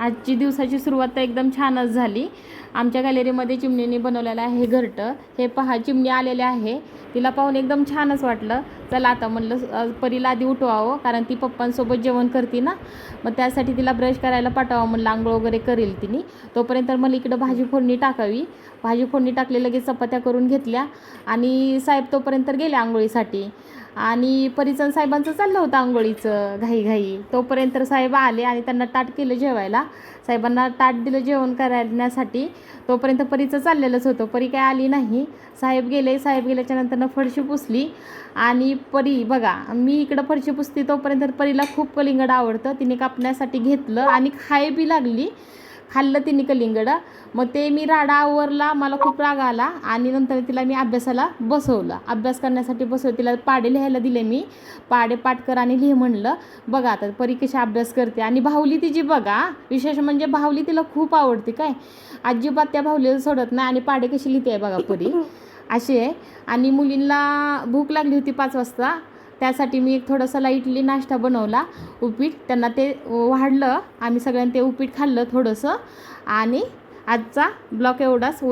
आजची दिवसाची सुरुवात तर एकदम छानच झाली. आमच्या गॅलरीमध्ये चिमणीने बनवलेलं आहे हे घरटं. हे पहा चिमणी आलेले आहे. तिला पाहून एकदम छानच वाटलं. चला आता म्हणलं परीला आधी उठवावं, कारण ती पप्पांसोबत जेवण करते ना, मग त्यासाठी तिला ब्रश करायला पाठवावं म्हणलं, आंघोळ वगैरे करेल तिने. तोपर्यंत मला इकडं भाजी फोडणी टाकावी. भाजी फोडणी टाकले, लगेच चपात्या करून घेतल्या आणि साहेब तोपर्यंत गेले आंघोळीसाठी. आणि परीचं साहेबांचं चाललं होतं आंघोळीचं घाई. तोपर्यंत साहेब आले आणि त्यांना ताट केलं जेवायला. साहेबांना ताट दिलं जेवण करण्यासाठी. तोपर्यंत परीचं चाललेलंच होतं. परी काय आली नाही. साहेब गेल्याच्या नंतरनं फरशी पुसली. आणि परी बघा, मी इकडं फरशी पुसते तोपर्यंत परीला खूप कलिंगड आवडतं. तिने कापण्यासाठी घेतलं आणि खाय बी लागली. खाल्लं तिने कलिंगड. मग ते मी राडा आवरला, मला खूप राग आला आणि नंतर तिला मी अभ्यासाला बसवलं. अभ्यास करण्यासाठी बसवलं. तिला पाढे लिहायला दिले मी. पाढे पाठ कर आणि लिह म्हणलं. बघा आता परी कशी अभ्यास करते. आणि बाहुली तिची बघा, विशेष म्हणजे बाहुली तिला खूप आवडते. काय अजिबात त्या बाहुलीला सोडत नाही. आणि पाढे कशी लिहिते बघा परी, अशी आहे. आणि मुलींना भूक लागली होती 5 वाजता. त्यासाठी मी एक थोडासा लाईटली नाश्ता बनवला, उपीट. त्यांना ते वाढलं. आम्ही सगळ्यांनी ते उपीट खाल्लं थोडंसं. आणि आजचा ब्लॉग एवढाच.